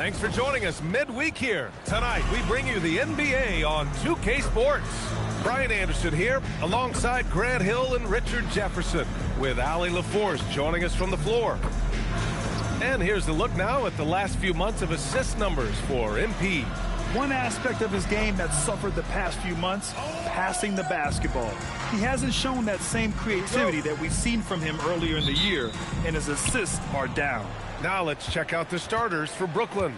Thanks for joining us midweek here. Tonight, we bring you the NBA on 2K Sports. Brian Anderson here, alongside Grant Hill and Richard Jefferson, with Allie LaForce joining us from the floor. And here's the look now at the last few months of assist numbers for MP. One aspect of his game that suffered the past few months, passing the basketball. He hasn't shown that same creativity that we've seen from him earlier in the year, and his assists are down. Now let's check out the starters for Brooklyn.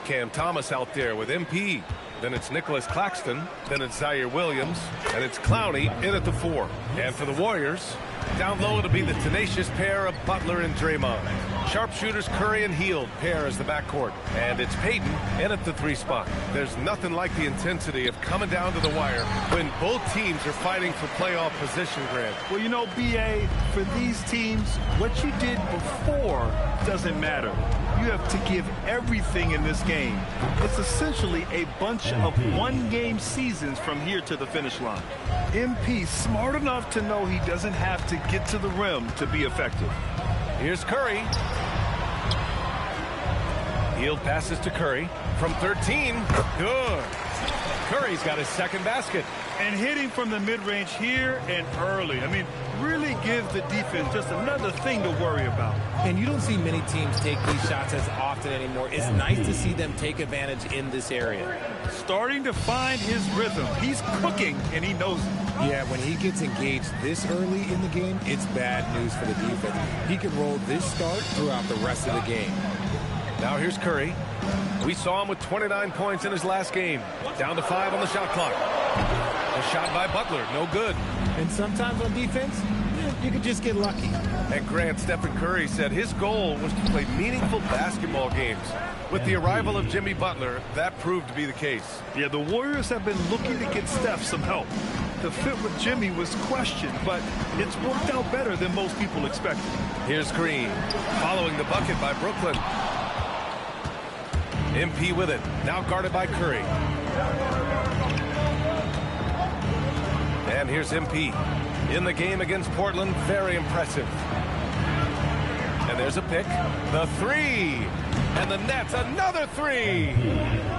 Cam Thomas out there with MP. Then it's Nicholas Claxton. Then it's Zaire Williams. And it's Clowney in at the 4. And for the Warriors, down low it'll be the tenacious pair of Butler and Draymond. Sharpshooters Curry and Hield pair as the backcourt. And it's Payton in at the 3 spot. There's nothing like the intensity of coming down to the wire when both teams are fighting for playoff position, Grant. Well, you know, B.A., for these teams, what you did before doesn't matter. You have to give everything in this game. It's essentially a bunch of one-game seasons from here to the finish line. MP smart enough to know he doesn't have to get to the rim to be effective. Here's Curry. Hield passes to Curry from 13. Good. Curry's got his second basket. And hitting from the mid-range here and early. I mean, really give the defense just another thing to worry about. And you don't see many teams take these shots as often anymore. It's nice to see them take advantage in this area. Starting to find his rhythm. He's cooking, and he knows it. Yeah, when he gets engaged this early in the game, it's bad news for the defense. He can roll this start throughout the rest of the game. Now here's Curry. We saw him with 29 points in his last game. Down to 5 on the shot clock. A shot by Butler, no good. And sometimes on defense, you could just get lucky. And Grant, Stephen Curry said his goal was to play meaningful basketball games. With the arrival of Jimmy Butler, that proved to be the case. Yeah, the Warriors have been looking to get Steph some help. The fit with Jimmy was questioned, but it's worked out better than most people expected. Here's Green, following the bucket by Brooklyn. MP with it, now guarded by Curry. And here's MP. In the game against Portland, very impressive. And there's a pick. The 3. And the Nets, another 3.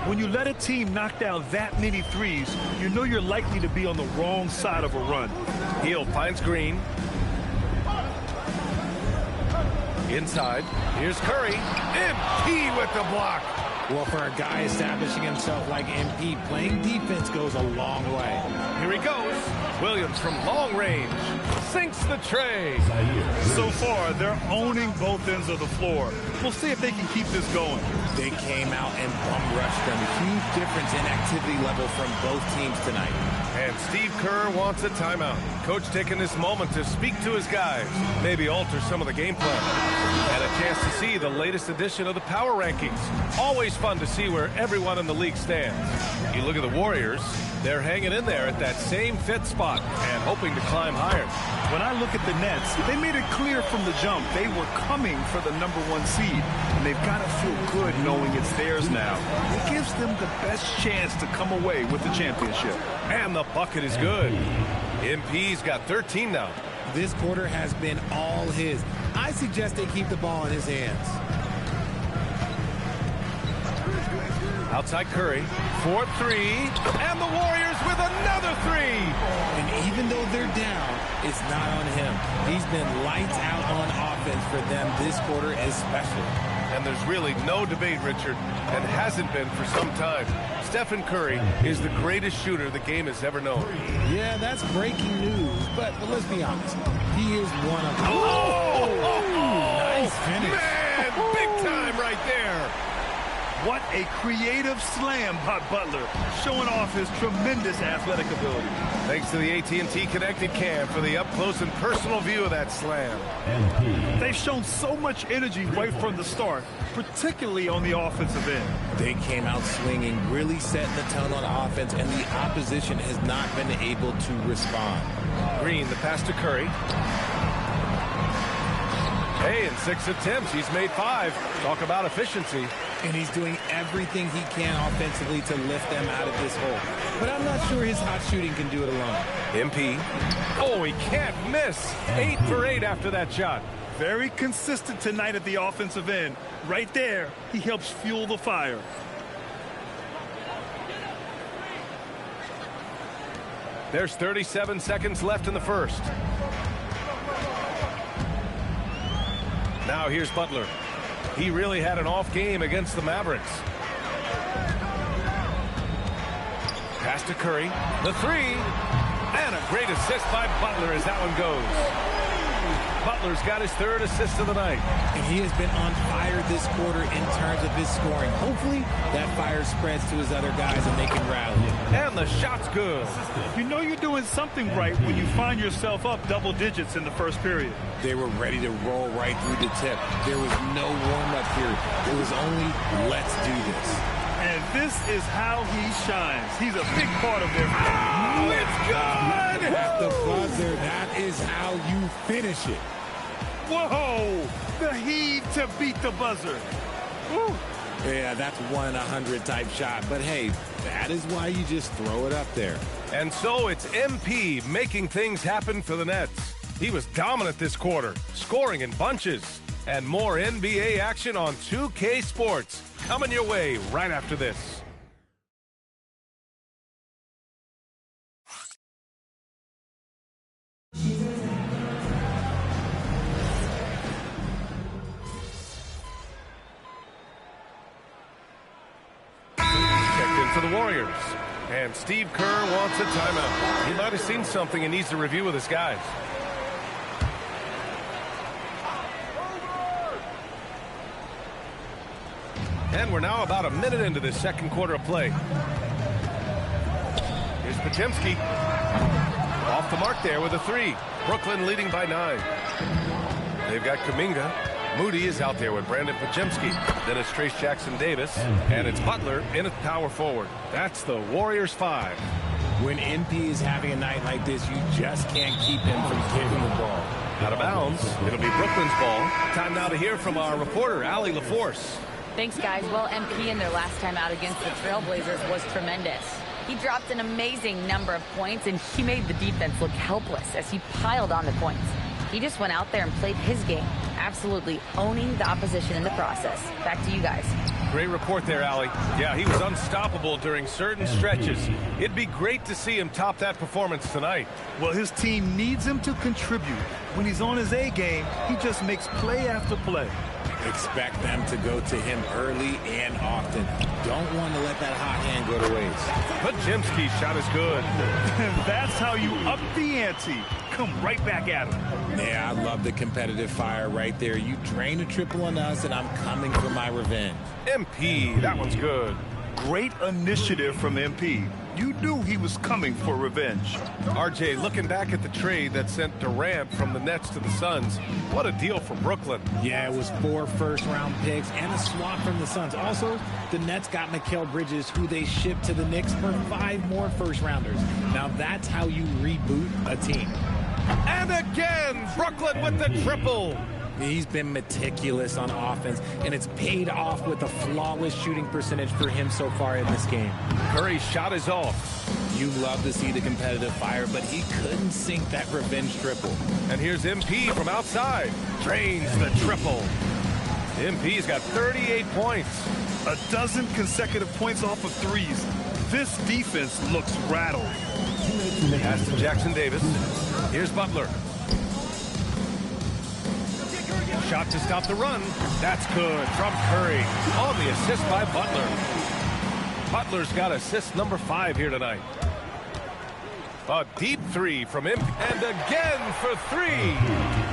When you let a team knock down that many threes, you know you're likely to be on the wrong side of a run. Hield finds Green. Inside. Here's Curry. MP with the block. Well, for a guy establishing himself like MP, playing defense goes a long way. Here he goes. Williams from long range sinks the tray. So far, they're owning both ends of the floor. We'll see if they can keep this going. They came out and bum rushed them. Huge difference in activity level from both teams tonight. And Steve Kerr wants a timeout. Coach taking this moment to speak to his guys, maybe alter some of the game plan. And a chance to see the latest edition of the power rankings. Always fun to see where everyone in the league stands. You look at the Warriors, they're hanging in there at that same 5th spot and hoping to climb higher. When I look at the Nets, they made it clear from the jump they were coming for the #1 seed. And they've got to feel good knowing it's theirs now. It gives them the best chance to come away with the championship. And the bucket is good. MP's got 13 now. This quarter has been all his. I suggest they keep the ball in his hands. Outside Curry, 4-3, and the Warriors with another 3. And even though they're down, it's not on him. He's been lights out on offense for them this quarter especially. And there's really no debate, Richard, and hasn't been for some time. Stephen Curry is the greatest shooter the game has ever known. Yeah, that's breaking news, but let's be honest. He is one of them. Nice finish. Man, big time right there. What a creative slam by Butler, showing off his tremendous athletic ability. Thanks to the AT&T Connected Cam for the up-close and personal view of that slam. They've shown so much energy right from the start, particularly on the offensive end. They came out swinging, really setting the tone on offense, and the opposition has not been able to respond. Green, the pass to Curry. Hey, in 6 attempts, he's made 5. Talk about efficiency. And he's doing everything he can offensively to lift them out of this hole. But I'm not sure his hot shooting can do it alone. MP. Oh, he can't miss. 8 for 8 after that shot. Very consistent tonight at the offensive end. Right there, he helps fuel the fire. There's 37 seconds left in the first. Now here's Butler. He really had an off game against the Mavericks. Pass to Curry. The three. And a great assist by Butler as that one goes. Butler's got his third assist of the night. And he has been on fire this quarter in terms of his scoring. Hopefully that fire spreads to his other guys and they can rally. And the shot's good. You know you're doing something right when you find yourself up double digits in the first period. They were ready to roll right through the tip. There was no warm-up period. It was only, let's do this. And this is how he shines. He's a big part of their... Oh, it's good! At the buzzer, that is how you finish it. Whoa! The heave to beat the buzzer. Woo. Yeah, that's 1 in 100 type shot. But hey, that is why you just throw it up there. And so it's MP making things happen for the Nets. He was dominant this quarter, scoring in bunches. And more NBA action on 2K Sports coming your way right after this. For the Warriors. And Steve Kerr wants a timeout. He might have seen something and needs to review with his guys. And we're now about a minute into this second quarter of play. Here's Podziemski. Off the mark there with a three. Brooklyn leading by 9. They've got Kuminga. Moody is out there with Brandon Podziemski. Then it's Trace Jackson-Davis. And it's Butler in at power forward. That's the Warriors 5. When MP is having a night like this, you just can't keep him from giving the ball. Out of bounds. It'll be Brooklyn's ball. Time now to hear from our reporter, Allie LaForce. Thanks, guys. Well, MP in their last time out against the Trailblazers was tremendous. He dropped an amazing number of points, and he made the defense look helpless as he piled on the points. He just went out there and played his game, absolutely owning the opposition in the process. Back to you guys. Great report there, Allie. Yeah, he was unstoppable during certain stretches. It'd be great to see him top that performance tonight. Well, his team needs him to contribute. When he's on his A game, he just makes play after play. Expect them to go to him early and often. Don't want to let that hot hand go to waste. Podziemski's shot is good. That's how you up the ante. Come right back at him. Yeah, I love the competitive fire right there. You drain a triple on us, and I'm coming for my revenge. MP, that one's good. Great initiative from MP. You knew he was coming for revenge. RJ, looking back at the trade that sent Durant from the Nets to the Suns, what a deal for Brooklyn. Yeah, it was 4 first-round picks and a swap from the Suns. Also, the Nets got Mikal Bridges, who they shipped to the Knicks for 5 more first-rounders. Now that's how you reboot a team. And again, Brooklyn with the triple. He's been meticulous on offense, and it's paid off with a flawless shooting percentage for him so far in this game. Curry's shot is off. You love to see the competitive fire, but he couldn't sink that revenge triple. And here's MP from outside. Drains the triple. MP's got 38 points. A dozen consecutive points off of threes. This defense looks rattled. Pass to Jackson-Davis. Here's Butler. Shot to stop the run. That's good from Curry. On the assist by Butler. Butler's got assist number 5 here tonight. A deep three from him. And again for 3.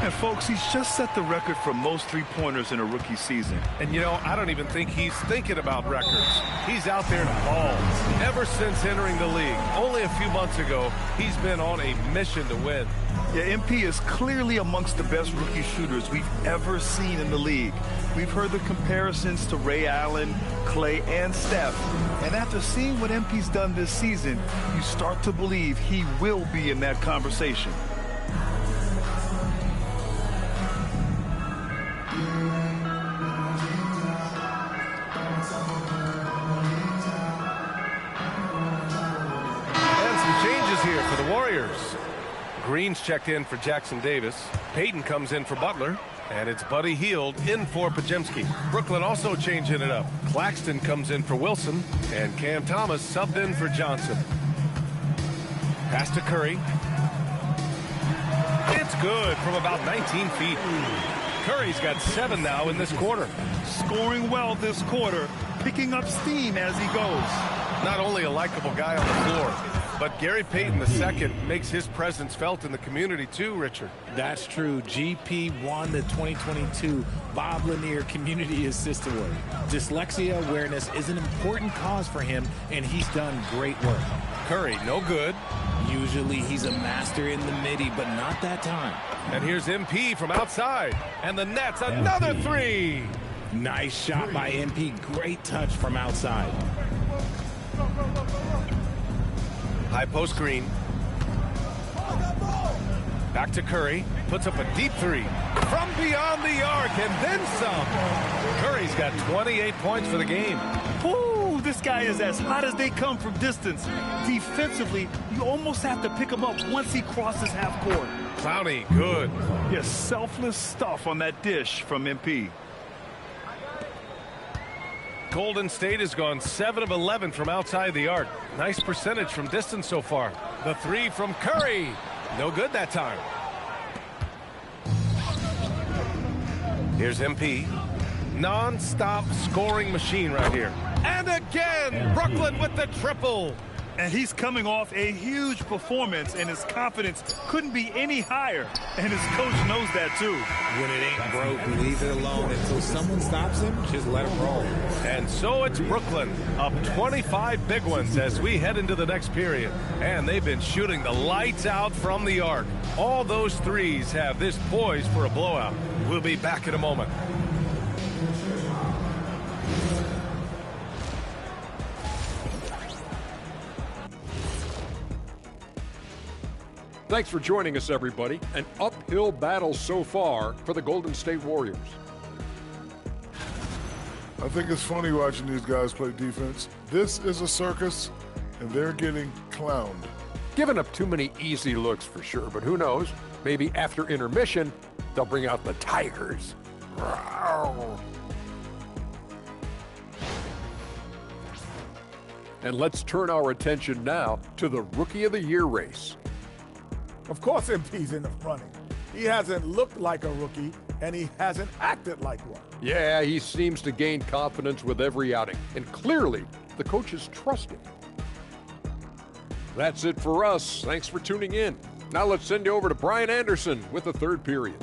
And folks, he's just set the record for most three-pointers in a rookie season. And you know, I don't even think he's thinking about records. He's out there to ball. Ever since entering the league, only a few months ago, he's been on a mission to win. Yeah, MP is clearly amongst the best rookie shooters we've ever seen in the league. We've heard the comparisons to Ray Allen, Clay, and Steph. And after seeing what MP's done this season, you start to believe he will be in that conversation. And some changes here for the Warriors. Green's checked in for Jackson-Davis. Payton comes in for Butler. And it's Buddy Hield in for Pajemski. Brooklyn also changing it up. Claxton comes in for Wilson, and Cam Thomas subbed in for Johnson. Pass to Curry. It's good from about 19 feet. Curry's got 7 now in this quarter. Scoring well this quarter, picking up steam as he goes. Not only a likable guy on the floor, but Gary Payton II makes his presence felt in the community too, Richard. That's true. GP won the 2022 Bob Lanier Community Assist Award. Dyslexia awareness is an important cause for him, and he's done great work. Curry, no good. Usually he's a master in the midi, but not that time. And here's MP from outside. And the Nets, another 3. Nice shot by MP. Great touch from outside. High post screen. Back to Curry. Puts up a deep 3. From beyond the arc and then some. Curry's got 28 points for the game. Ooh, this guy is as hot as they come from distance. Defensively, you almost have to pick him up once he crosses half court. Clowney, good. Yes, selfless stuff on that dish from MP. Golden State has gone 7 of 11 from outside the arc. Nice percentage from distance so far. The 3 from Curry. No good that time. Here's MP. Non-stop scoring machine right here. And again, Brooklyn with the triple. And he's coming off a huge performance, and his confidence couldn't be any higher. And his coach knows that, too. When it ain't broke, leave it alone. Until someone stops him, just let him roll. And so it's Brooklyn, up 25 big ones as we head into the next period. And they've been shooting the lights out from the arc. All those threes have this poised for a blowout. We'll be back in a moment. Thanks for joining us, everybody. An uphill battle so far for the Golden State Warriors. I think it's funny watching these guys play defense. This is a circus, and they're getting clowned. Giving up too many easy looks for sure, but who knows? Maybe after intermission, they'll bring out the Tigers. And let's turn our attention now to the Rookie of the Year race. Of course MP's in the running. He hasn't looked like a rookie, and he hasn't acted like one. Yeah, he seems to gain confidence with every outing, and clearly the coaches trust him. That's it for us. Thanks for tuning in. Now let's send you over to Brian Anderson with the third period.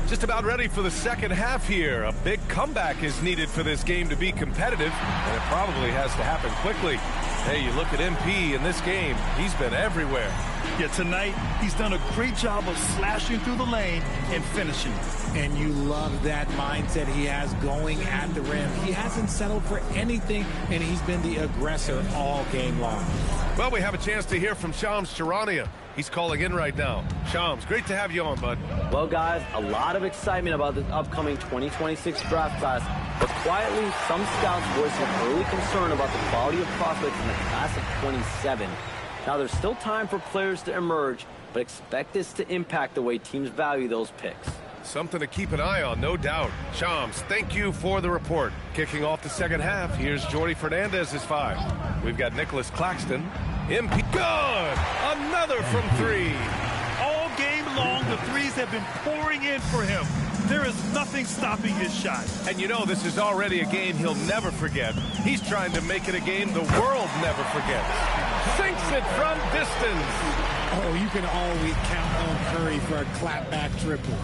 Just about ready for the second half here. A big comeback is needed for this game to be competitive, and it probably has to happen quickly. Hey, you look at MP in this game, he's been everywhere. Yeah, tonight, he's done a great job of slashing through the lane and finishing. And you love that mindset he has going at the rim. He hasn't settled for anything, and he's been the aggressor all game long. Well, we have a chance to hear from Shams Charania. He's calling in right now. Shams, great to have you on, bud. Well, guys, a lot of excitement about this upcoming 2026 draft class, but quietly, some scouts voicing early concern about the quality of prospects in the class of 27. Now, there's still time for players to emerge, but expect this to impact the way teams value those picks. Something to keep an eye on, no doubt. Shams, thank you for the report. Kicking off the second half, here's Jordy Fernandez's 5. We've got Nicholas Claxton. MP, good! Another from 3. All game long, the threes have been pouring in for him. There is nothing stopping his shot. And you know this is already a game he'll never forget. He's trying to make it a game the world never forgets. Sinks it from distance. Oh, you can always count on Curry for a clapback triple.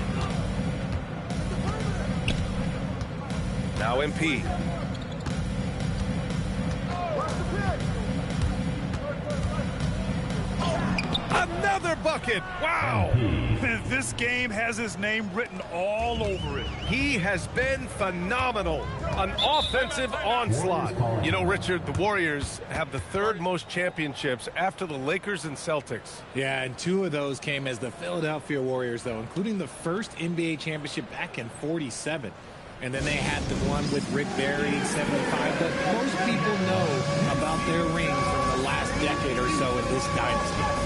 Now MP. Another Another bucket. Wow. This game has his name written all over it. He has been phenomenal. An offensive onslaught. You know, Richard, the Warriors have the third most championships after the Lakers and Celtics. Yeah, and 2 of those came as the Philadelphia Warriors, though, including the first NBA championship back in '47. And then they had the one with Rick Barry in '75. But most people know about their ring from the last decade or so in this dynasty.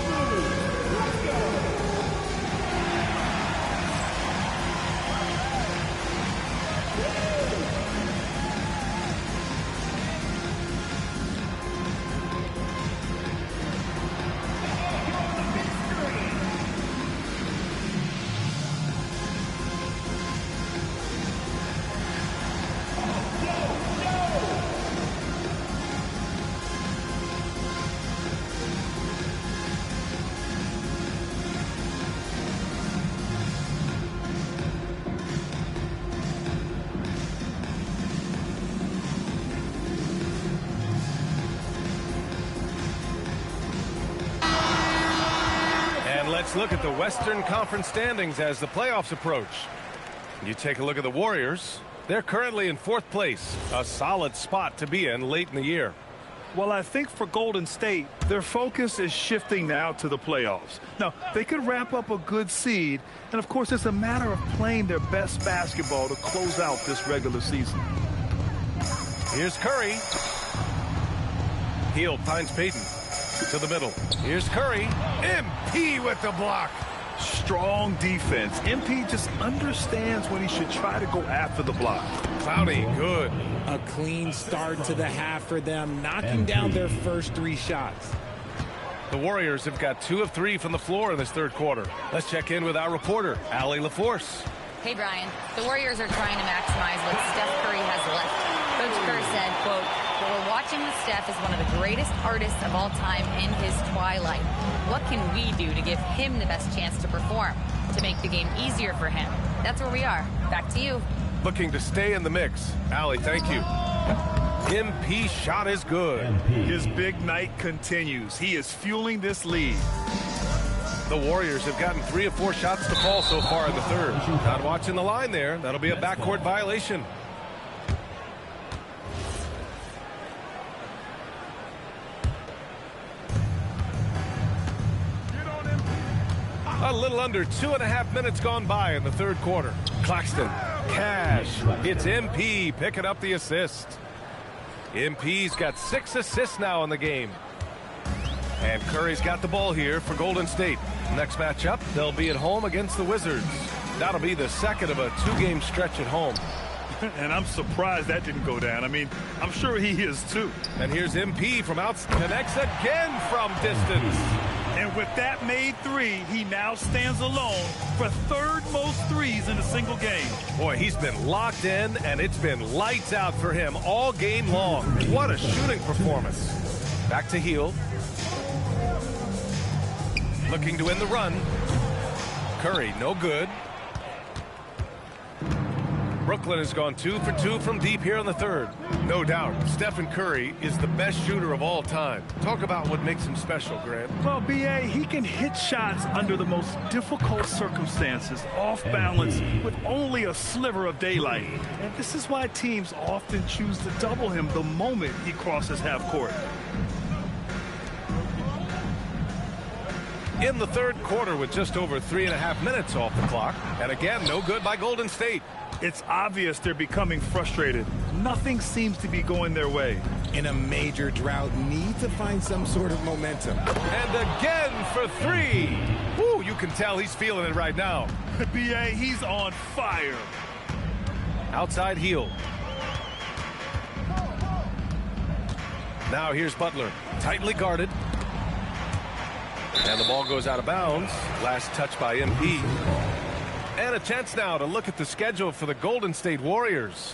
Let's look at the Western Conference standings as the playoffs approach. You take a look at the Warriors. They're currently in 4th place, a solid spot to be in late in the year. Well, I think for Golden State, their focus is shifting now to the playoffs. Now, they could wrap up a good seed, and of course, it's a matter of playing their best basketball to close out this regular season. Here's Curry. Hield finds Payton. To the middle. Here's Curry. MP with the block. Strong defense. MP just understands when he should try to go after the block. Clowney, good. A clean start to the half for them, knocking down their first 3 shots. The Warriors have got 2 of 3 from the floor in this 3rd quarter. Let's check in with our reporter, Allie LaForce. Hey, Brian. The Warriors are trying to maximize what Steph Curry has left. Coach Kerr said, quote, "What we're watching with Steph is one of the greatest artists of all time in his twilight. What can we do to give him the best chance to perform, to make the game easier for him?" That's where we are. Back to you. Looking to stay in the mix. Allie, thank you. MP shot is good. His big night continues. He is fueling this lead. The Warriors have gotten 3 of 4 shots to fall so far in the 3rd. Not watching the line there. That'll be a backcourt violation. A little under 2.5 minutes gone by in the 3rd quarter. Claxton, cash. It's MP picking up the assist. MP's got 6 assists now in the game. And Curry's got the ball here for Golden State. Next matchup, they'll be at home against the Wizards. That'll be the second of a 2-game stretch at home. And I'm surprised that didn't go down. I mean, I'm sure he is too. And here's MP from outside. Connects again from distance. And with that made 3, he now stands alone for 3rd most threes in a single game. Boy, he's been locked in, and it's been lights out for him all game long. What a shooting performance. Back to Hield. Looking to win the run. Curry, no good. Brooklyn has gone 2 for 2 from deep here in the 3rd. No doubt, Stephen Curry is the best shooter of all time. Talk about what makes him special, Grant. Well, B.A., he can hit shots under the most difficult circumstances, off balance, with only a sliver of daylight. And this is why teams often choose to double him the moment he crosses half court. In the 3rd quarter with just over 3.5 minutes off the clock. And again, no good by Golden State. It's obvious they're becoming frustrated. Nothing seems to be going their way. In a major drought, need to find some sort of momentum. And again for 3. Woo, you can tell he's feeling it right now. B.A., he's on fire. Outside Hield. Now here's Butler. Tightly guarded. And the ball goes out of bounds. Last touch by MP. And a chance now to look at the schedule for the Golden State Warriors.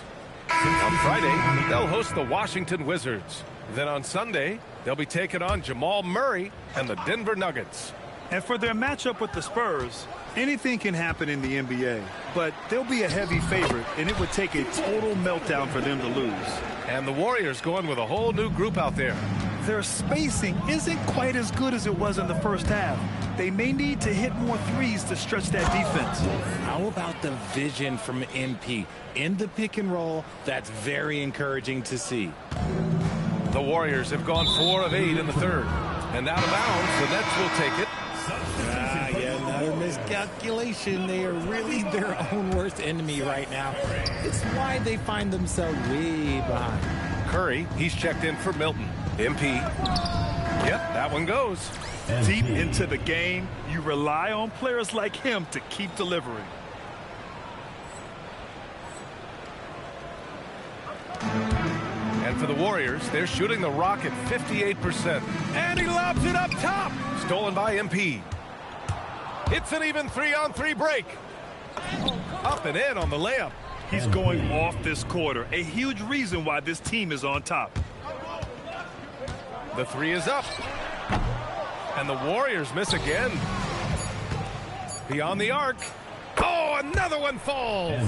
On Friday, they'll host the Washington Wizards. Then on Sunday, they'll be taking on Jamal Murray and the Denver Nuggets. And for their matchup with the Spurs, anything can happen in the NBA. But they'll be a heavy favorite, and it would take a total meltdown for them to lose. And the Warriors going with a whole new group out there. Their spacing isn't quite as good as it was in the first half. They may need to hit more threes to stretch that defense. How about the vision from MP? In the pick and roll, that's very encouraging to see. The Warriors have gone 4 of 8 in the third. And out of bounds, the Nets will take it. Yeah, another miscalculation. They are really their own worst enemy right now. It's why they find themselves way behind. Curry, he's checked in for Milton. MP. Yep, that one goes. Deep into the game, you rely on players like him to keep delivering. And for the Warriors, they're shooting the rock at 58%. And he lobs it up top. Stolen by MP. It's an even 3-on-3 break. Up and in on the layup. He's going off this quarter. A huge reason why this team is on top. The 3 is up. And the Warriors miss again. Beyond the arc. Oh, another one falls.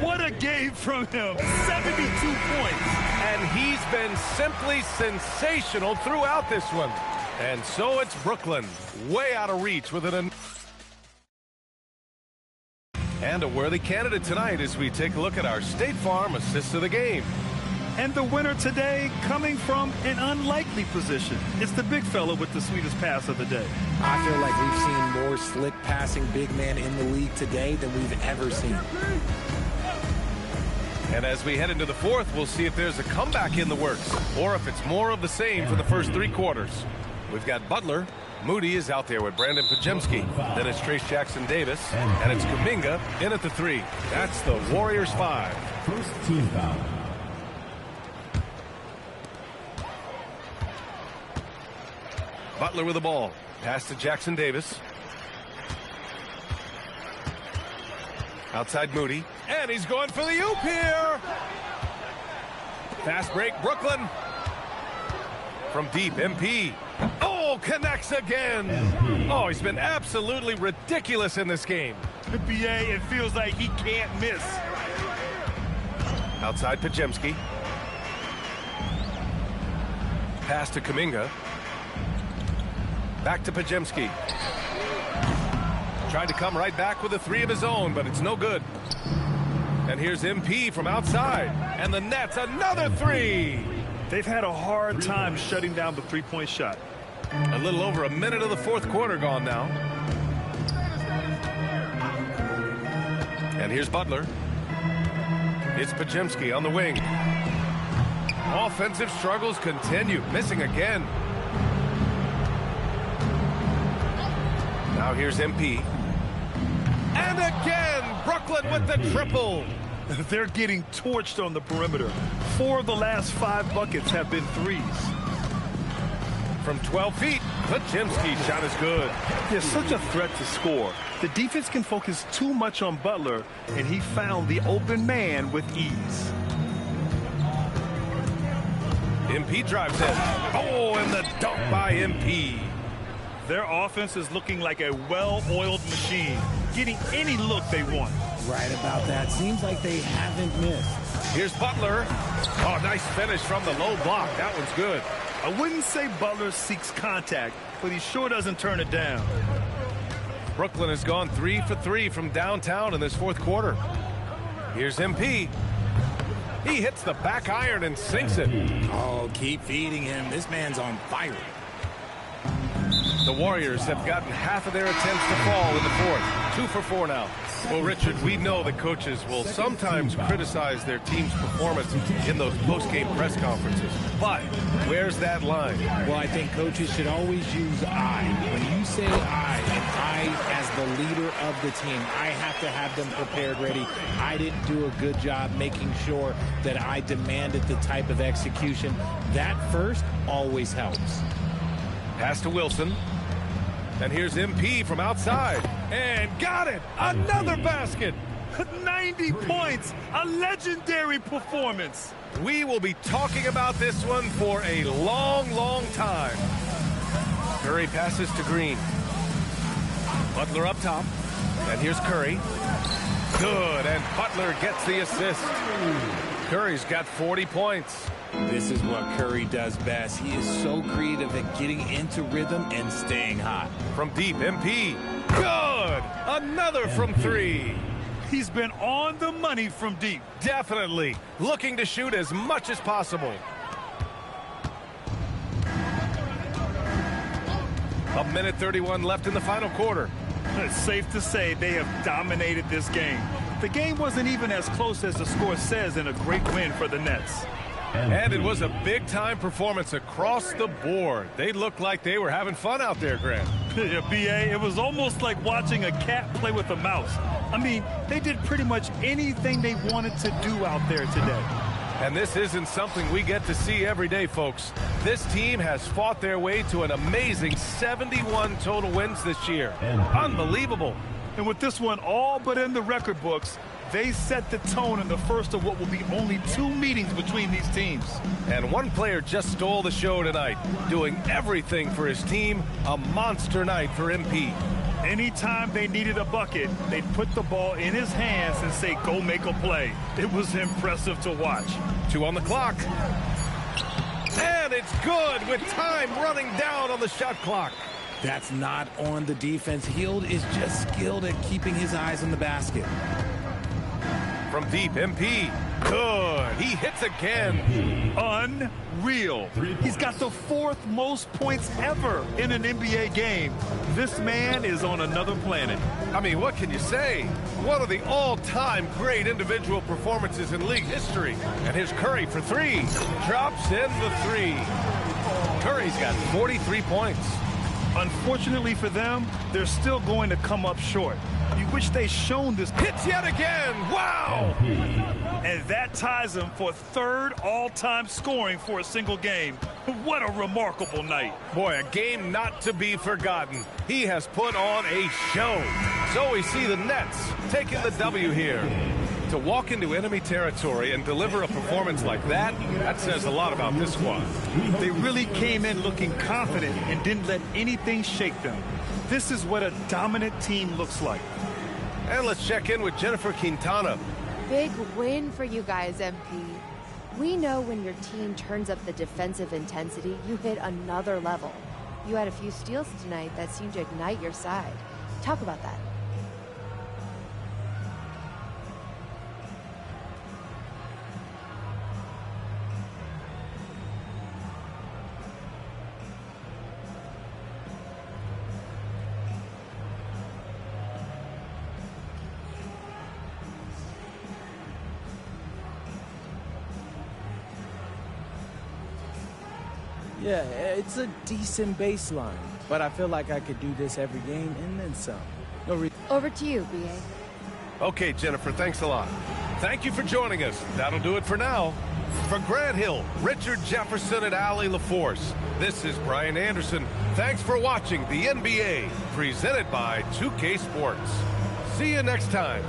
What a game from him. 72 points. And he's been simply sensational throughout this one. And so it's Brooklyn, way out of reach with an... And a worthy candidate tonight as we take a look at our State Farm assist of the game. And the winner today coming from an unlikely position. It's the big fella with the sweetest pass of the day. I feel like we've seen more slick passing big men in the league today than we've ever seen. And as we head into the fourth, we'll see if there's a comeback in the works or if it's more of the same for the first 3 quarters. We've got Butler. Moody is out there with Brandon Pajemski. Then it's Trace Jackson-Davis. And it's Kuminga in at the 3. That's the Warriors 5. First team foul. Butler with the ball. Pass to Jackson-Davis. Outside Moody. And he's going for the oop here. Fast break, Brooklyn. From deep, MP. Oh, connects again. Oh, he's been absolutely ridiculous in this game. NBA, it feels like he can't miss. Outside Pajemski. Pass to Kuminga. Back to Pajemski. Tried to come right back with a 3 of his own, but it's no good. And here's MP from outside. And the Nets, another 3. They've had a hard time shutting down the three-point shot. A little over a minute of the fourth quarter gone now. And here's Butler. It's Pajemski on the wing. Offensive struggles continue. Missing again. Now here's MP. And again, Brooklyn with the triple. They're getting torched on the perimeter. 4 of the last 5 buckets have been threes. From 12 feet, Pajemski's shot is good. They're such a threat to score. The defense can focus too much on Butler, and he found the open man with ease. MP drives in. Oh, and the dunk by MP. Their offense is looking like a well-oiled machine, getting any look they want. Right about that. Seems like they haven't missed. Here's Butler. Oh, nice finish from the low block. That one's good. I wouldn't say Butler seeks contact, but he sure doesn't turn it down. Brooklyn has gone 3 for 3 from downtown in this fourth quarter. Here's MP. He hits the back iron and sinks it. Oh, keep feeding him. This man's on fire. The Warriors have gotten half of their attempts to fall in the fourth. 2 for 4 now. Well, Richard, we know that coaches will sometimes criticize their team's performance in those post-game press conferences. But where's that line? Well, I think coaches should always use I. When you say I, and I as the leader of the team, I have to have them prepared, ready. I didn't do a good job making sure that I demanded the type of execution. That first always helps. Pass to Wilson. And here's MP from outside. And got it! Another basket! 90 points! A legendary performance! We will be talking about this one for a long, long time. Curry passes to Green. Butler up top. And here's Curry. Good, and Butler gets the assist. Curry's got 40 points. This is what Curry does best. He is so creative at getting into rhythm and staying hot. From deep, MP. Good! Another from three. He's been on the money from deep. Definitely. Looking to shoot as much as possible. A minute 31 left in the final quarter. It's safe to say they have dominated this game. The game wasn't even as close as the score says in a great win for the Nets. And it was a big-time performance across the board. They looked like they were having fun out there, Grant. Yeah, B.A., it was almost like watching a cat play with a mouse. I mean, they did pretty much anything they wanted to do out there today. And this isn't something we get to see every day, folks. This team has fought their way to an amazing 71 total wins this year. Unbelievable. And with this one all but in the record books, they set the tone in the first of what will be only 2 meetings between these teams. And one player just stole the show tonight, doing everything for his team. A monster night for MP. Anytime they needed a bucket, they'd put the ball in his hands and say, go make a play. It was impressive to watch. 2 on the clock. And it's good with time running down on the shot clock. That's not on the defense. Hield is just skilled at keeping his eyes on the basket. From deep, MP. Good. He hits again. Unreal. He's got the 4th most points ever in an NBA game. This man is on another planet. I mean, what can you say? One of the all-time great individual performances in league history. And here's Curry for 3. Drops in the 3. Curry's got 43 points. Unfortunately for them, they're still going to come up short. You wish they'd shown this. Hits yet again. Wow! And that ties him for 3rd all-time scoring for a single game. What a remarkable night. Boy, a game not to be forgotten. He has put on a show. So we see the Nets taking the W here. To walk into enemy territory and deliver a performance like that, that says a lot about this squad. They really came in looking confident and didn't let anything shake them. This is what a dominant team looks like. And let's check in with Jennifer Quintana. Big win for you guys, MP. We know when your team turns up the defensive intensity, you hit another level. You had a few steals tonight that seemed to ignite your side. Talk about that. Yeah, it's a decent baseline, but I feel like I could do this every game and then some. Over to you, B.A. Okay, Jennifer, thanks a lot. Thank you for joining us. That'll do it for now. For Grant Hill, Richard Jefferson, and Allie LaForce, this is Brian Anderson. Thanks for watching the NBA, presented by 2K Sports. See you next time.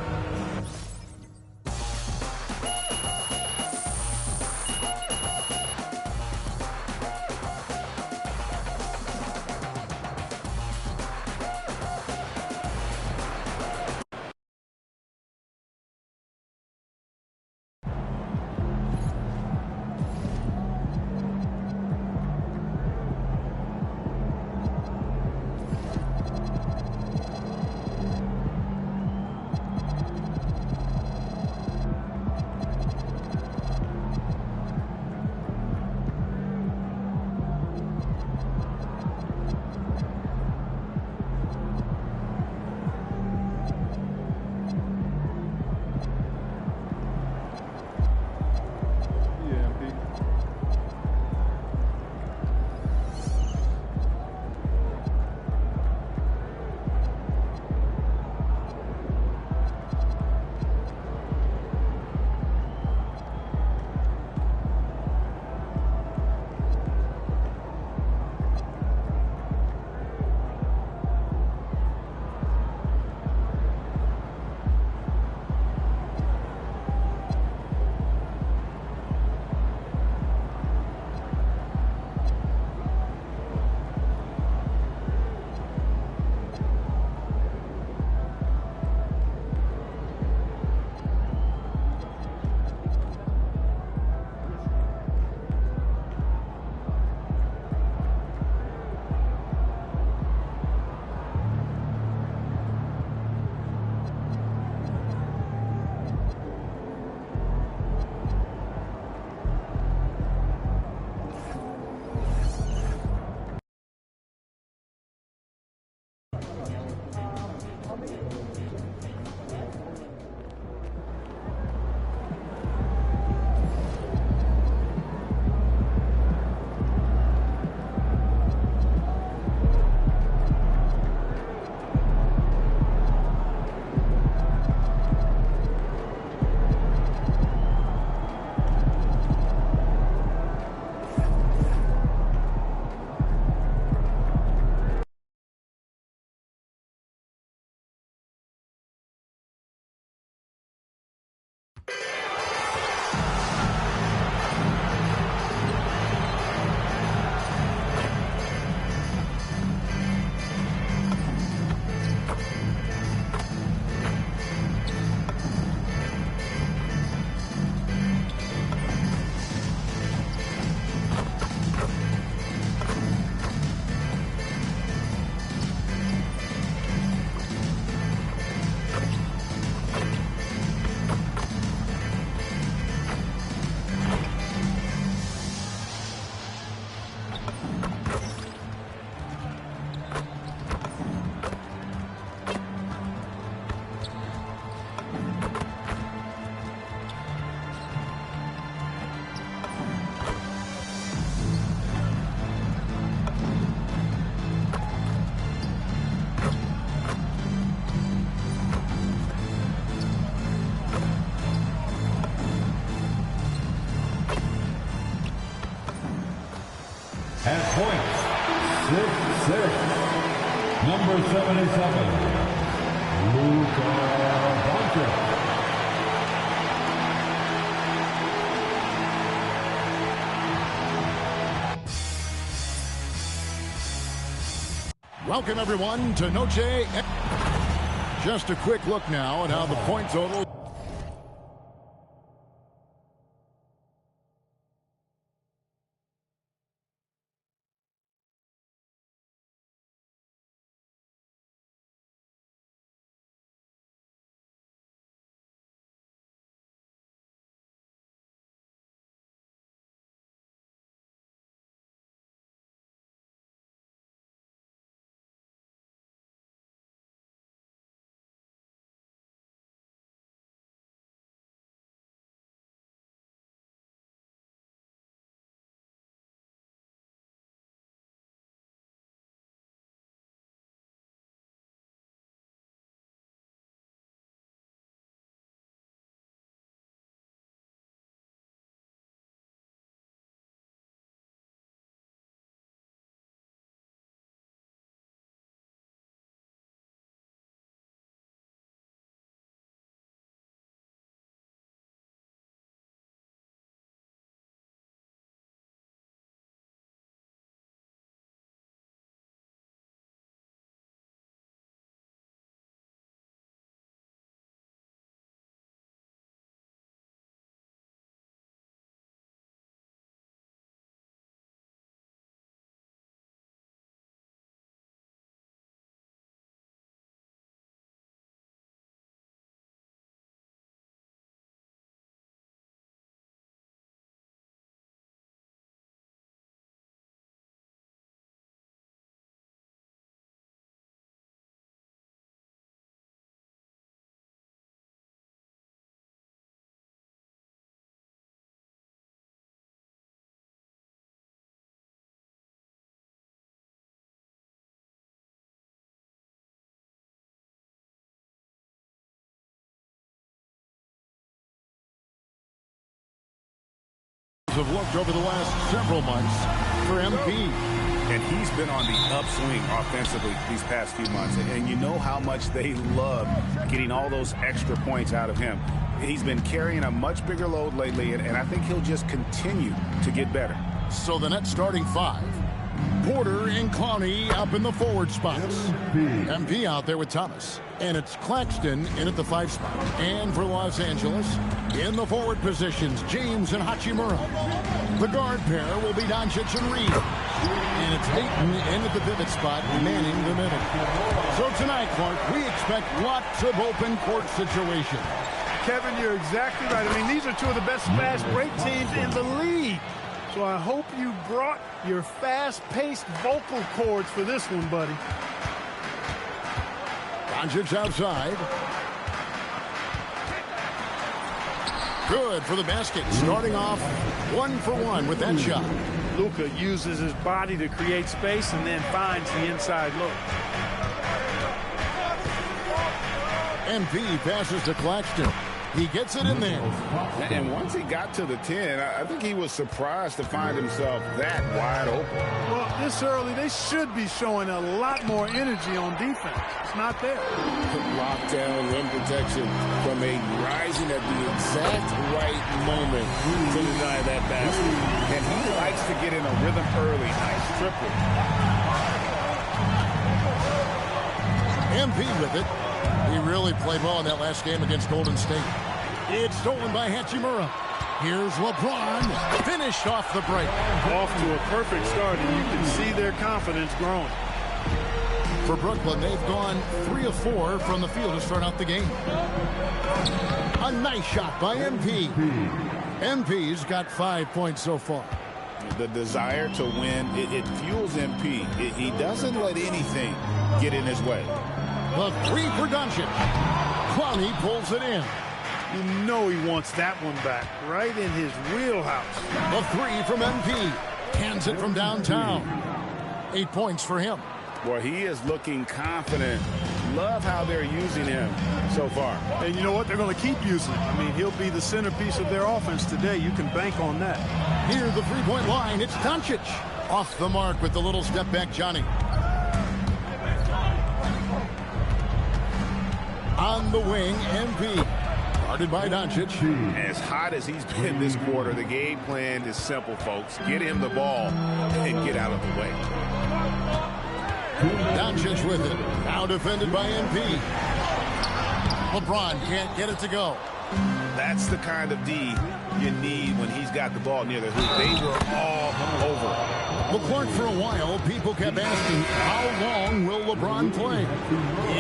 At point, 6'6", number 77, Luka Doncic. Welcome, everyone, to Noche. Just a quick look now at how the point total. Have looked over the last several months for MP. And he's been on the upswing offensively these past few months. And you know how much they love getting all those extra points out of him. He's been carrying a much bigger load lately, and I think he'll just continue to get better. So the net starting five. Porter and Clowney up in the forward spots. MP out there with Thomas. And it's Claxton in at the 5 spot. And for Los Angeles, in the forward positions, James and Hachimura. The guard pair will be Doncic and Reed. And it's Ayton in at the pivot spot, manning the middle. So tonight, Clark, we expect lots of open court situations. Kevin, you're exactly right. I mean, these are two of the best fast break teams in the league. So I hope you brought your fast-paced vocal cords for this one, buddy. Doncic outside. Good for the basket. Starting off 1 for 1 with that shot. Luka uses his body to create space and then finds the inside look. MP passes to Claxton. He gets it in there. And once he got to the 10, I think he was surprised to find himself that wide open. Well, this early, they should be showing a lot more energy on defense. It's not there. Lockdown, rim protection from Aiden, rising at the exact right moment to deny that basket. And he likes to get in a rhythm early. Nice triple. MP with it. He really played well in that last game against Golden State. It's stolen by Hachimura. Here's LeBron. Finished off the break. Off to a perfect start, and you can see their confidence growing. For Brooklyn, they've gone 3 of 4 from the field to start out the game. A nice shot by MP. MP's got 5 points so far. The desire to win, it fuels MP. He doesn't let anything get in his way. The 3 for Doncic. Clowney pulls it in. You know he wants that one back, right in his wheelhouse. The 3 from MP. Hands it from downtown. 8 points for him. Well, he is looking confident. Love how they're using him so far. And you know what? They're going to keep using him. I mean, he'll be the centerpiece of their offense today. You can bank on that. Near the three-point line, it's Doncic. Off the mark with the little step back, Johnny. On the wing, MP. Guarded by Doncic. As hot as he's been this quarter, the game plan is simple, folks. Get him the ball and get out of the way. Doncic with it. Now defended by MP. LeBron can't get it to go. That's the kind of D you need when he's got the ball near the hoop. They were all over. Well, Clark, for a while, people kept asking, how long will LeBron play?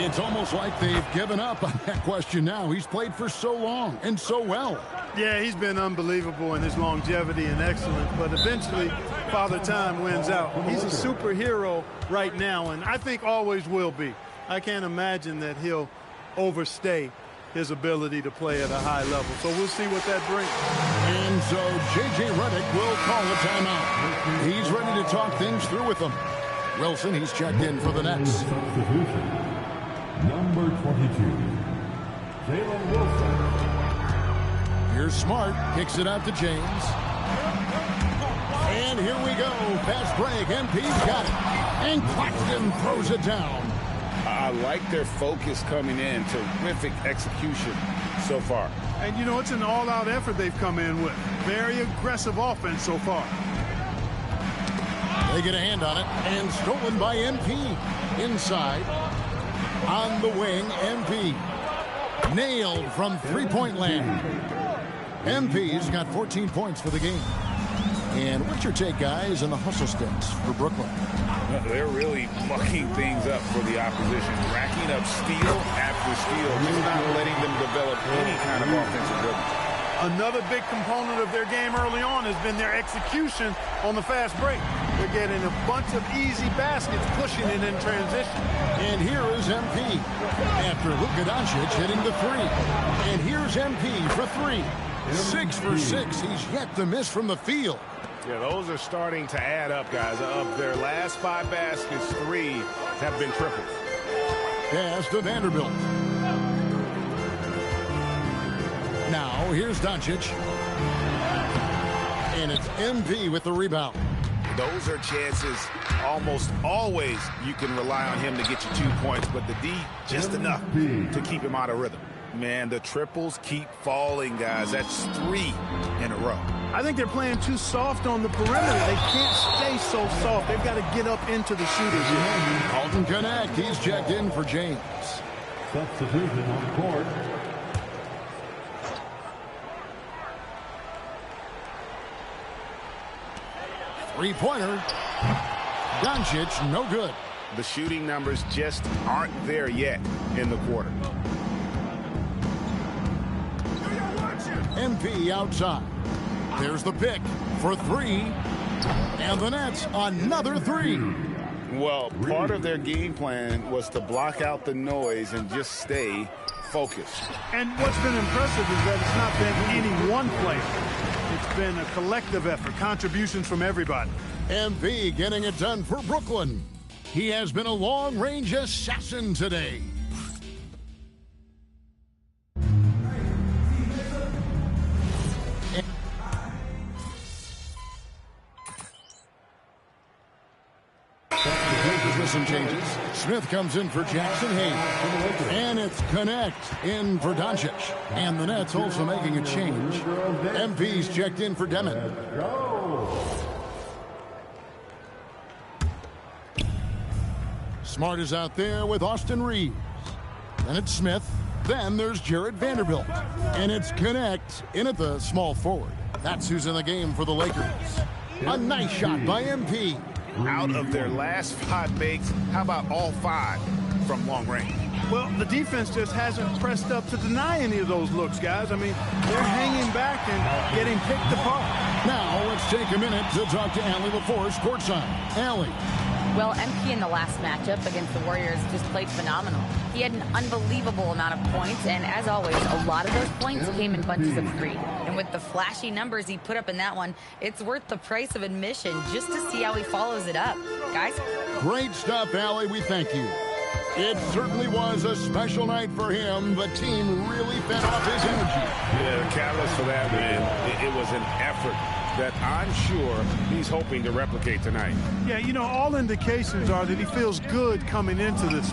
It's almost like they've given up on that question now. He's played for so long and so well. Yeah, he's been unbelievable in his longevity and excellence, but eventually Father Time wins out. He's a superhero right now, and I think always will be. I can't imagine that he'll overstay his ability to play at a high level. So we'll see what that brings. And so J.J. Redick will call a timeout. He's ready to talk things through with them. Wilson, he's checked in for the Nets. Number 22, Jalen Wilson. Here's Smart, kicks it out to James. And here we go. Fast break. MP's got it. And Claxton throws it down. I like their focus coming in. Terrific execution so far. And, you know, it's an all-out effort they've come in with. Very aggressive offense so far. They get a hand on it, and stolen by MP. Inside. On the wing, MP. Nailed from three-point land. MP's got 14 points for the game. And what's your take, guys, on the hustle stints for Brooklyn? They're really mucking things up for the opposition, racking up steal after steal, just not letting them develop any kind of offensive rhythm. Another big component of their game early on has been their execution on the fast break. They're getting a bunch of easy baskets, pushing it in transition. And here is MP after Luka Doncic hitting the 3. And here's MP for 3. 6 for 6. He's yet to miss from the field. Yeah, those are starting to add up, guys. Of their last 5 baskets, 3 have been tripled. Pass to Vanderbilt. Now, here's Doncic. And it's MP with the rebound. Those are chances almost always you can rely on him to get you 2 points, but the D just enough to keep him out of rhythm. Man, the triples keep falling, guys. That's 3 in a row. I think they're playing too soft on the perimeter. They can't stay so soft. They've got to get up into the shooters here. Alton Connect, he's checked in for James. Substitution on the court. Three-pointer. Doncic, no good. The shooting numbers just aren't there yet in the quarter. MP outside. There's the pick for 3. And the Nets, another 3. Well, part of their game plan was to block out the noise and just stay focused. And what's been impressive is that it's not been any one player. It's been a collective effort, contributions from everybody. MP getting it done for Brooklyn. He has been a long-range assassin today. some changes. Smith comes in for Jackson Hayes. And it's Connect in for Doncic. And the Nets also making a change. MP's checked in for Demon. Smart is out there with Austin Reeves. Then it's Smith. Then there's Jared Vanderbilt. And it's Connect in at the small forward. That's who's in the game for the Lakers. A nice shot by MP. Out of their last 5 makes, how about all 5 from long range? Well, the defense just hasn't pressed up to deny any of those looks, guys. I mean, they're hanging back and getting picked apart. Now, let's take a minute to talk to Allie LaForce courtside. Allie. Well, MP in the last matchup against the Warriors just played phenomenal. He had an unbelievable amount of points, and as always, a lot of those points came in bunches of 3. And with the flashy numbers he put up in that one, it's worth the price of admission just to see how he follows it up. Guys? Great stuff, Allie. We thank you. It certainly was a special night for him. The team really fed off his energy. Yeah, the catalyst for that, man, it was an effort that I'm sure he's hoping to replicate tonight. Yeah, you know, all indications are that he feels good coming into this.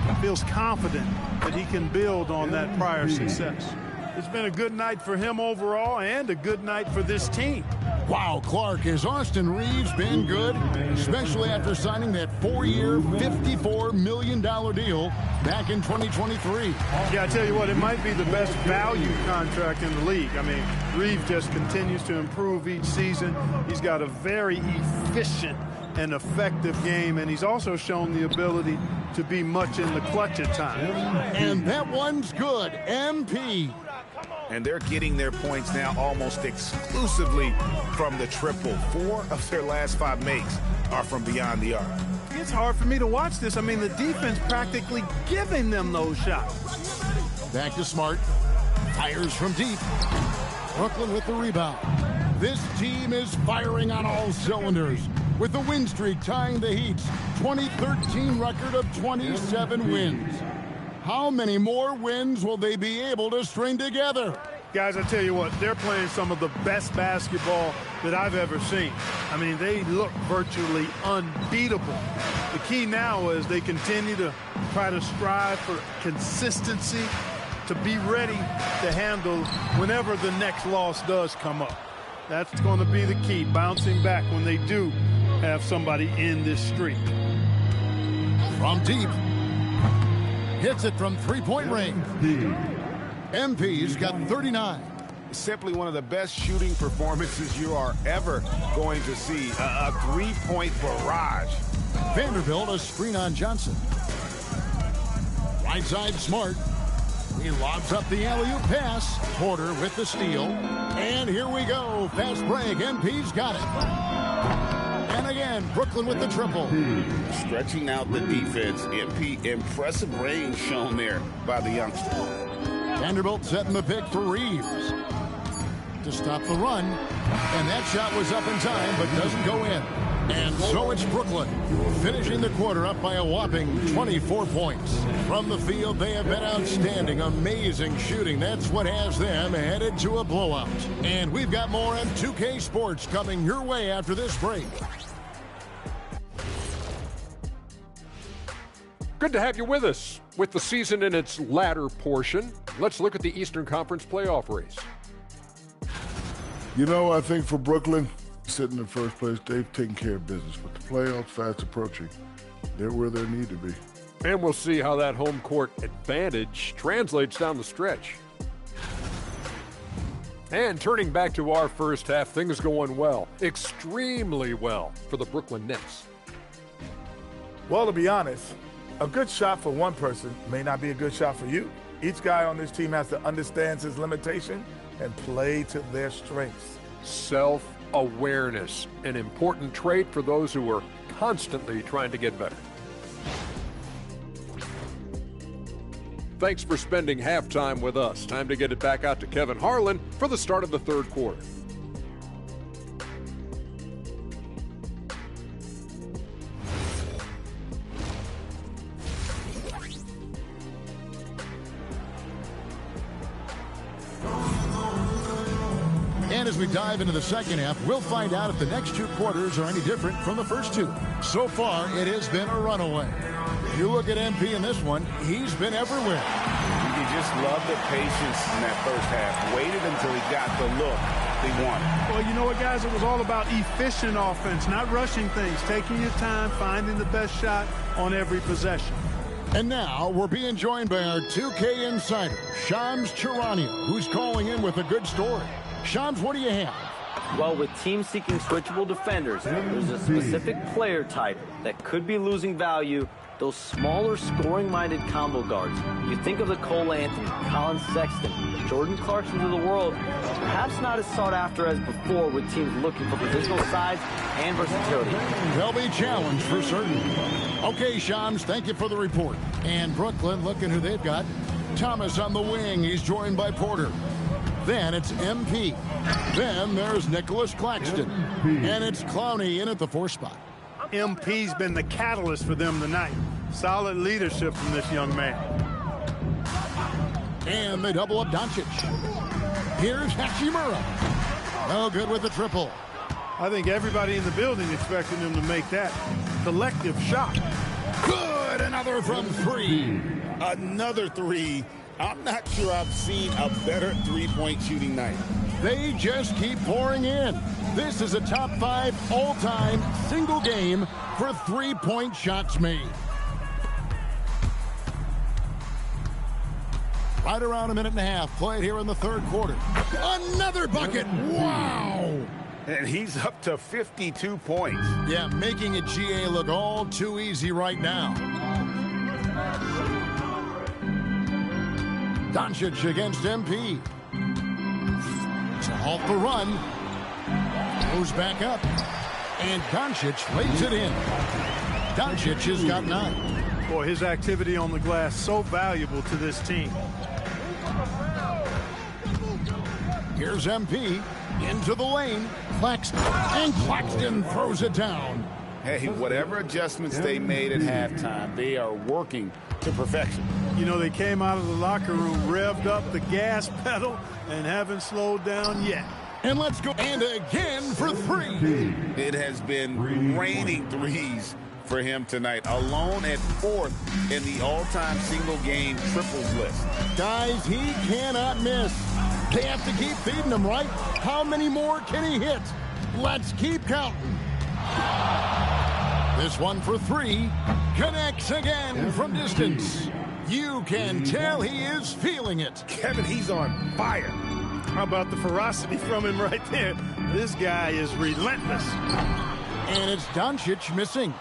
He feels confident that he can build on that prior success. It's been a good night for him overall and a good night for this team. Wow, Clark, has Austin Reeves been good? Especially after signing that 4-year, $54 million deal back in 2023. Yeah, I tell you what, it might be the best value contract in the league. I mean, Reeves just continues to improve each season. He's got a very efficient and effective game, and he's also shown the ability to be much in the clutch at times. And that one's good. MP. And they're getting their points now almost exclusively from the triple. 4 of their last 5 makes are from beyond the arc. It's hard for me to watch this. I mean, the defense practically giving them those shots. Back to Smart. Fires from deep. Brooklyn with the rebound. This team is firing on all cylinders, with the win streak tying the Heat's 2013 record of 27 wins. How many more wins will they be able to string together? Guys, I tell you what, they're playing some of the best basketball that I've ever seen. I mean, they look virtually unbeatable. The key now is they continue to try to strive for consistency, to be ready to handle whenever the next loss does come up. That's going to be the key, bouncing back when they do have somebody in this streak. From deep. Hits it from three-point range. MP's got 39. Simply one of the best shooting performances you are ever going to see. A three-point barrage. Vanderbilt a screen on Johnson. Right side Smart. He lobs up the alley-oop pass. Porter with the steal. And here we go. Fast break. MP's got it. And again, Brooklyn with the triple. Stretching out the defense. MP, impressive range shown there by the youngster. Vanderbilt setting the pick for Reeves to stop the run. And that shot was up in time, but doesn't go in. And so it's Brooklyn, finishing the quarter up by a whopping 24 points. From the field, they have been outstanding, amazing shooting. That's what has them headed to a blowout. And we've got more on 2K Sports coming your way after this break. Good to have you with us. With the season in its latter portion, let's look at the Eastern Conference playoff race. You know, I think for Brooklyn, sitting in first place, they've taken care of business. But the playoffs fast approaching. They're where they need to be. And we'll see how that home court advantage translates down the stretch. And turning back to our first half, things going well, extremely well for the Brooklyn Nets. Well, to be honest, a good shot for one person may not be a good shot for you. Each guy on this team has to understand his limitation and play to their strengths. Self-awareness, an important trait for those who are constantly trying to get better. Thanks for spending halftime with us. Time to get it back out to Kevin Harlan for the start of the third quarter. And And as we dive into the second half, we'll find out if the next two quarters are any different from the first two. So far, it has been a runaway. If you look at MP in this one, he's been everywhere. You just love the patience in that first half. Waited until he got the look they wanted. Well, you know what, guys? It was all about efficient offense, not rushing things, taking your time, finding the best shot on every possession. And now we're being joined by our 2K insider, Shams Charania, who's calling in with a good story. Shams, what do you have? Well, with teams seeking switchable defenders, there's a specific player type that could be losing value. Those smaller, scoring-minded combo guards. You think of the Cole Anthony, Colin Sexton, Jordan Clarksons of the world, perhaps not as sought after as before with teams looking for positional size and versatility. They'll be challenged for certain. Okay, Shams, thank you for the report. And Brooklyn, looking who they've got. Thomas on the wing. He's joined by Porter. Then it's MP. Then there's Nicholas Claxton. And it's Clowney in at the 4 spot. MP's been the catalyst for them tonight. Solid leadership from this young man. And they double up Doncic. Here's Hachimura. No good with the triple. I think everybody in the building expected him to make that collective shot. Good, another from 3. Another 3. I'm not sure I've seen a better three-point shooting night. They just keep pouring in. This is a top 5 all-time single game for 3-point shots made. Right around a minute and a half played here in the third quarter. Another bucket. Wow. And he's up to 52 points. Yeah, making it GA look all too easy right now. Doncic against MP. To halt the run. Goes back up. And Doncic lays it in. Doncic has got 9. Boy, his activity on the glass so valuable to this team. Here's MP into the lane. Claxton. And Claxton throws it down. Hey, whatever adjustments they made at halftime, they are working to perfection. You know, they came out of the locker room, revved up the gas pedal, and haven't slowed down yet. And let's go. And again for 3. It has been raining threes for him tonight, alone at 4th in the all-time single-game triples list. Guys, he cannot miss. They have to keep feeding him, right? How many more can he hit? Let's keep counting. This one for 3. Connects again from distance. You can tell he is feeling it. Kevin, he's on fire. How about the ferocity from him right there? This guy is relentless. And it's Doncic missing.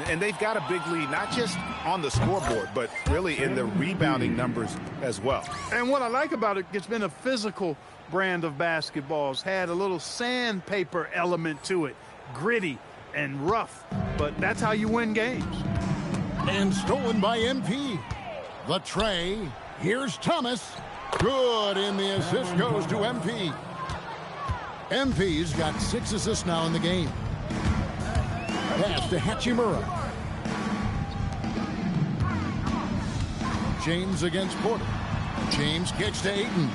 And they've got a big lead, not just on the scoreboard, but really in the rebounding numbers as well. And what I like about it, it's been a physical brand of basketball. It's had a little sandpaper element to it. Gritty and rough, but that's how you win games. And stolen by MP. The tray. Here's Thomas. Good, and the assist goes to MP. MP's got 6 assists now in the game. Pass to Hachimura. James against Porter. James kicks to Ayton.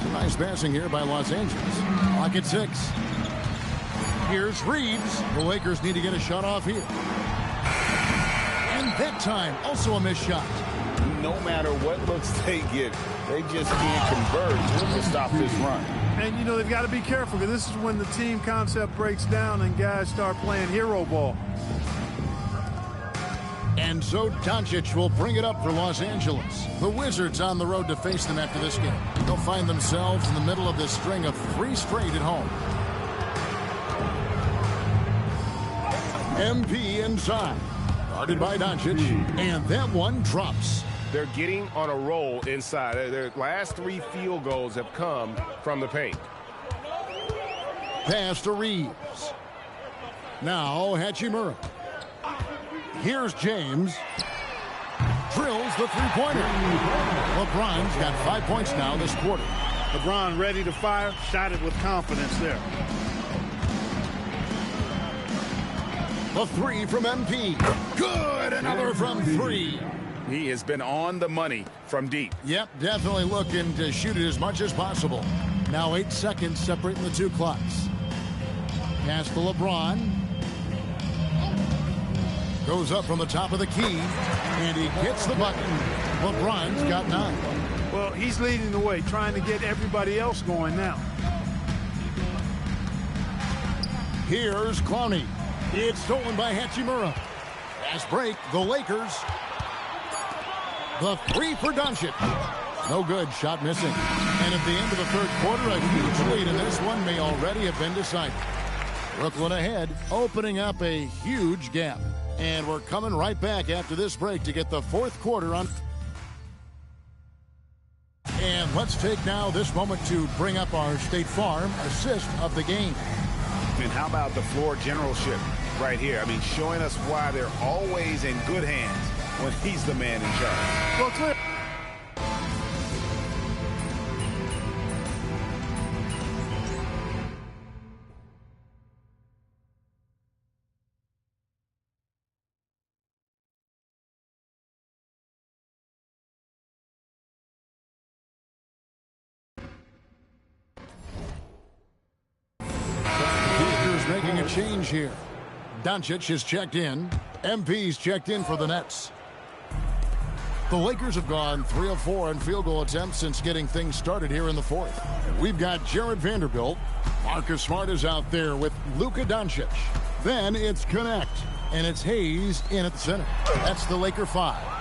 Some nice passing here by Los Angeles. Clock at 6. Here's Reeves. The Lakers need to get a shot off here. And that time, also a missed shot. No matter what looks they get, they just can't convert to stop this run. And, you know, they've got to be careful because this is when the team concept breaks down and guys start playing hero ball. And so Doncic will bring it up for Los Angeles. The Wizards on the road to face them after this game. They'll find themselves in the middle of this string of 3 straight at home. MP inside. Guarded by Doncic. And that one drops. They're getting on a roll inside. Their last 3 field goals have come from the paint. Pass to Reeves. Now Hachimura. Here's James. Drills the 3-pointer. LeBron's got 5 points now this quarter. LeBron ready to fire. Shot it with confidence there. The 3 from MP. Good. Another from 3. He has been on the money from deep. Yep, definitely looking to shoot it as much as possible. Now 8 seconds separating the two clocks. Pass to LeBron. Goes up from the top of the key, and he hits the button. LeBron's got 9. Well, he's leading the way, trying to get everybody else going now. Here's Clowney. It's stolen by Hachimura. Fast break, the Lakers. The 3 for Doncic. No good, shot missing. And at the end of the third quarter, a huge lead in this one may already have been decided. Brooklyn ahead, opening up a huge gap. And we're coming right back after this break to get the fourth quarter on. And let's take now this moment to bring up our State Farm assist of the game. And how about the floor generalship right here? I mean, showing us why they're always in good hands when he's the man in charge. Well, clear. Making a change here. Doncic is checked in. MP's checked in for the Nets. The Lakers have gone 3 of 4 in field goal attempts since getting things started here in the fourth. We've got Jared Vanderbilt. Marcus Smart is out there with Luka Doncic. Then it's Connect, and it's Hayes in at the center. That's the Laker 5.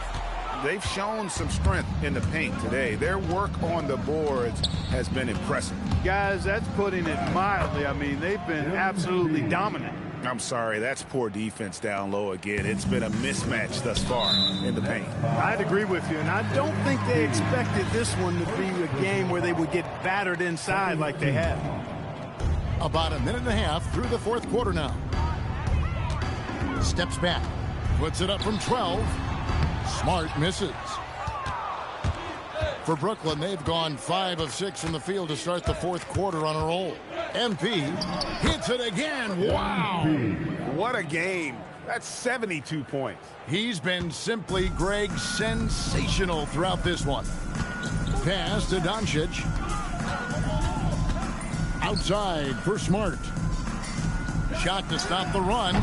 They've shown some strength in the paint today. Their work on the boards has been impressive. Guys, that's putting it mildly. I mean, they've been absolutely dominant. I'm sorry, that's poor defense down low again. It's been a mismatch thus far in the paint. I'd agree with you, and I don't think they expected this one to be a game where they would get battered inside like they have. About a minute and a half through the fourth quarter now. Steps back, puts it up from 12. Smart misses. For Brooklyn, they've gone 5 of 6 in the field to start the fourth quarter on a roll. MP hits it again. Wow. What a game. That's 72 points. He's been simply, Greg, sensational throughout this one. Pass to Doncic. Outside for Smart. Shot to stop the run.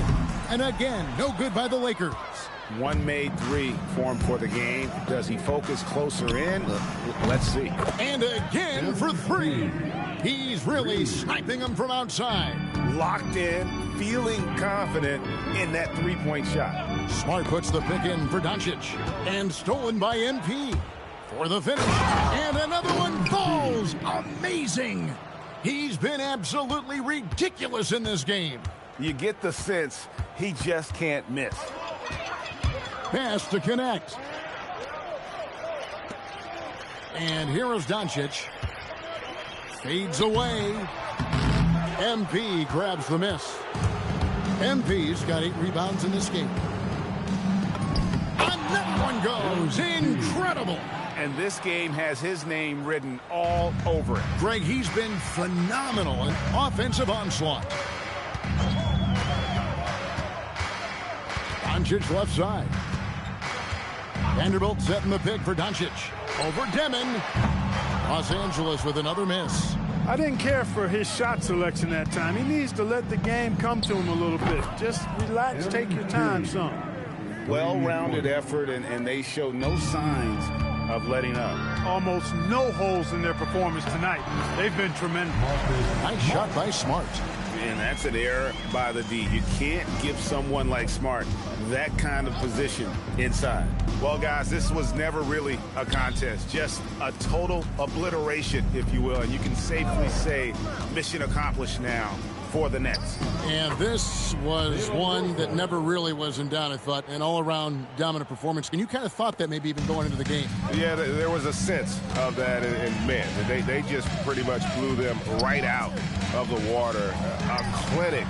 And again, no good by the Lakers. One made 3 for him for the game. Does he focus closer in? Let's see. And again for 3. He's really sniping them from outside. Locked in, feeling confident in that 3-point shot. Smart puts the pick in for Doncic. And stolen by NP for the finish. And another one falls. Amazing. He's been absolutely ridiculous in this game. You get the sense he just can't miss. Pass to Connect. And here is Doncic. Fades away. MP grabs the miss. MP's got 8 rebounds in this game. Another one goes. Incredible. And this game has his name written all over it. Greg, he's been phenomenal in offensive onslaught. Doncic left side. Vanderbilt setting the pick for Doncic. Over Demon. Los Angeles with another miss. I didn't care for his shot selection that time. He needs to let the game come to him a little bit. Just relax, take your time some. Well-rounded effort, and they show no signs of letting up. Almost no holes in their performance tonight. They've been tremendous. Nice shot by Smart. And that's an error by the D. You can't give someone like Smart that kind of position inside. Well, guys, this was never really a contest. Just a total obliteration, if you will. And you can safely say mission accomplished now for the Nets. And this was one that never really was in doubt, I thought, an all-around dominant performance. And you kind of thought that maybe even going into the game. Yeah, there was a sense of that, and man, they just pretty much blew them right out of the water. A clinic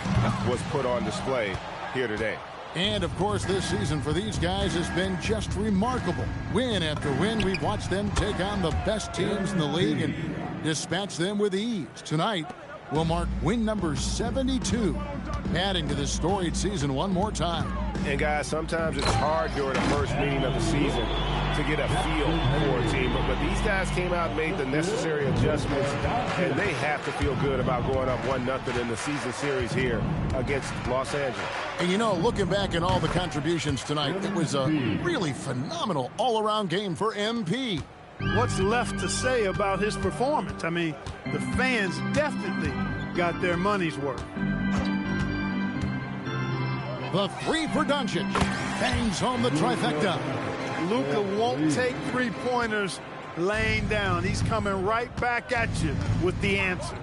was put on display here today. And, of course, this season for these guys has been just remarkable. Win after win, we've watched them take on the best teams in the league and dispatch them with ease. Tonight will mark win number 72, adding to this storied season one more time. And, guys, sometimes it's hard during the first meeting of the season to get a feel for a team. But these guys came out and made the necessary adjustments, and they have to feel good about going up 1-0 in the season series here against Los Angeles. And you know, looking back at all the contributions tonight, it was a really phenomenal all-around game for MP. What's left to say about his performance? I mean, the fans definitely got their money's worth. The three for Doncic. Bangs home the trifecta. Luka won't take three-pointers laying down. He's coming right back at you with the answer.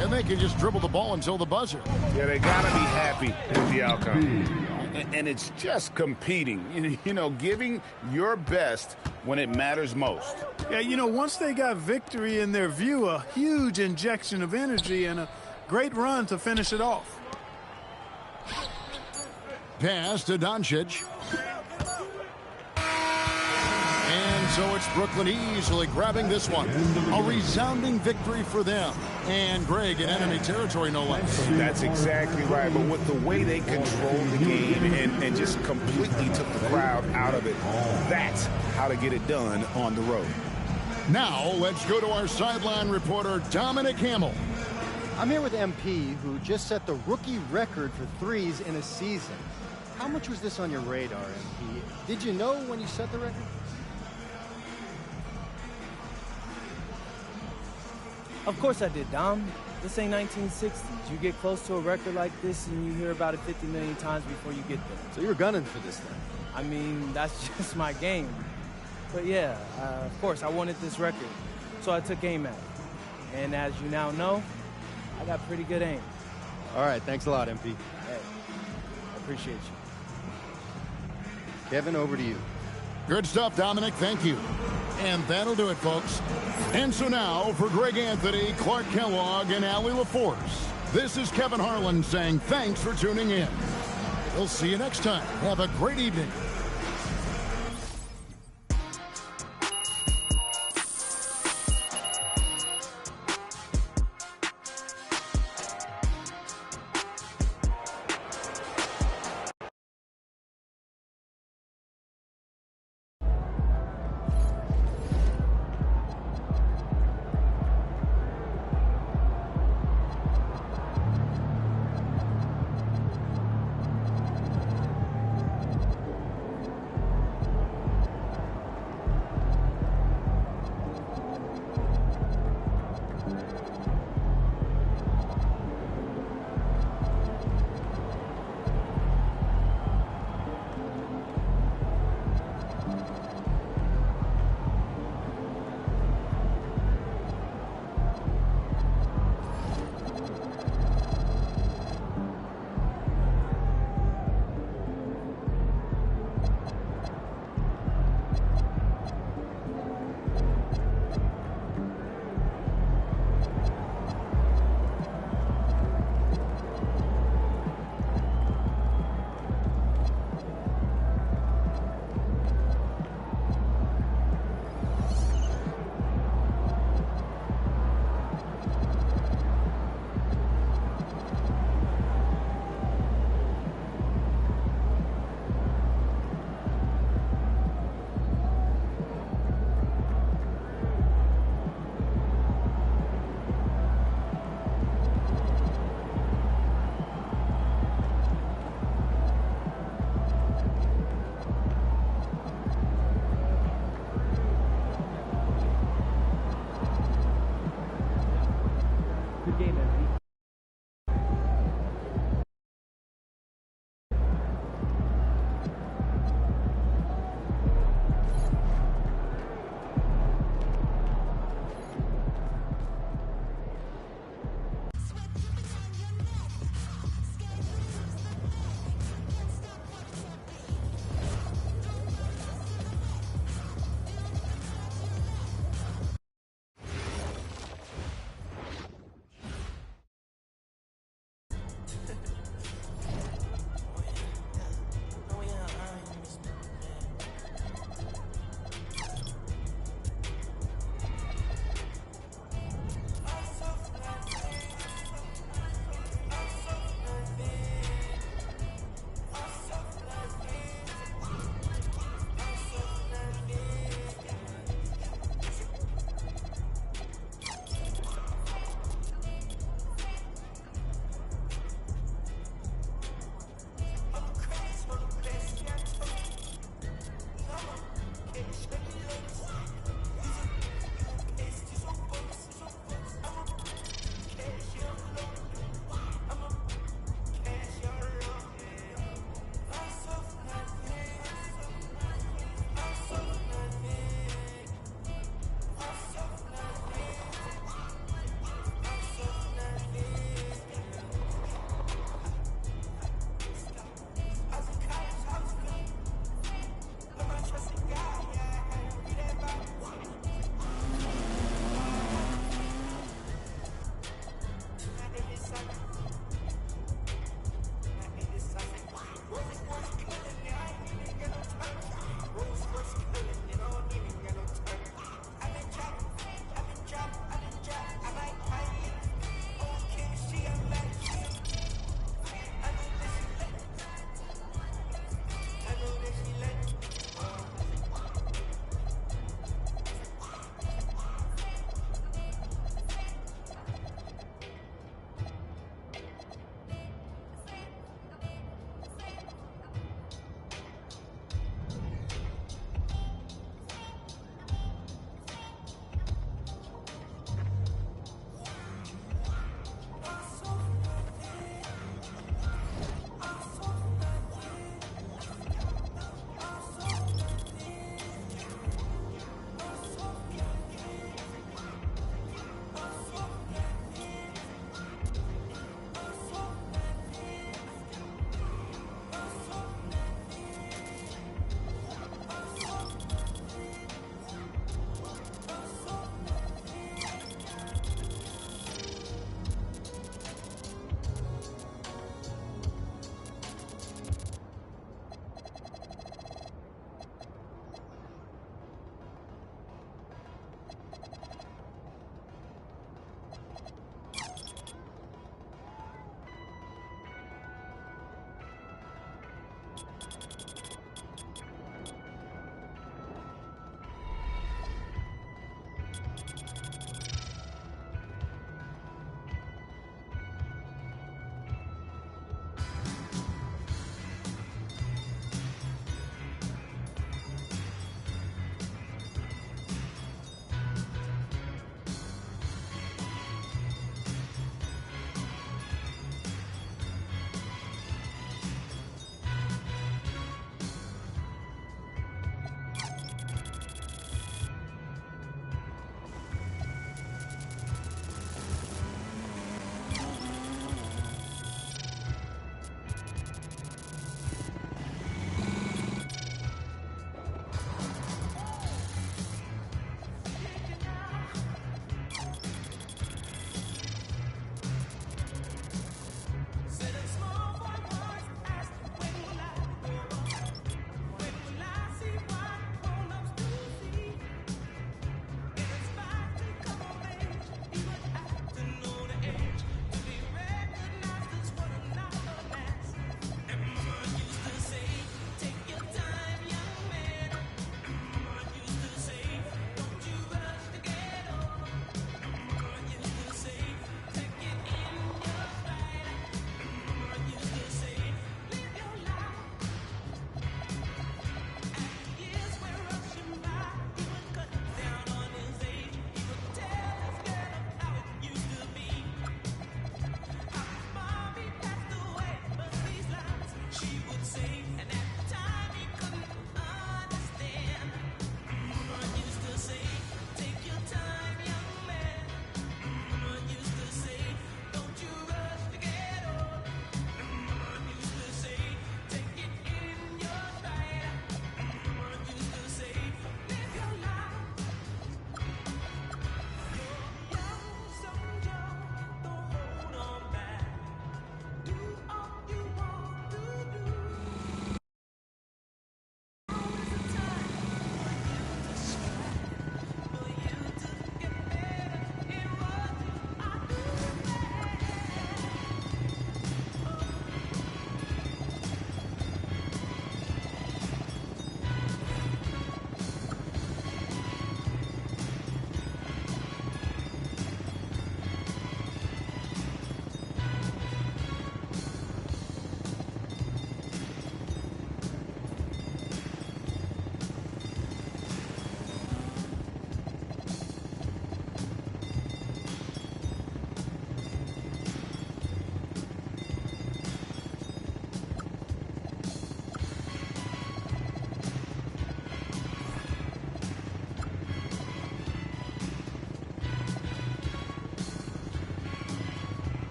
And they can just dribble the ball until the buzzer. Yeah, they got to be happy with the outcome. And it's just competing, you know, giving your best when it matters most. Yeah, you know, once they got victory in their view, a huge injection of energy and a great run to finish it off. Pass to Doncic. And so it's Brooklyn easily grabbing this one. A resounding victory for them. And Greg in enemy territory, no less. That's exactly right. But with the way they controlled the game and just completely took the crowd out of it, that's how to get it done on the road. Now let's go to our sideline reporter, Dominic Hamill. I'm here with MP, who just set the rookie record for threes in a season. How much was this on your radar, MP? Did you know when you set the record? Of course I did, Dom. This ain't 1960s. You get close to a record like this and you hear about it 50 million times before you get there. So you were gunning for this thing? I mean, that's just my game. But yeah, of course, I wanted this record. So I took aim at it. And as you now know, I got pretty good aim. All right, thanks a lot, MP. Hey, I appreciate you. Kevin, over to you. Good stuff, Dominic. Thank you. And that'll do it, folks. And so now, for Greg Anthony, Clark Kellogg, and Allie LaForce, this is Kevin Harlan saying thanks for tuning in. We'll see you next time. Have a great evening.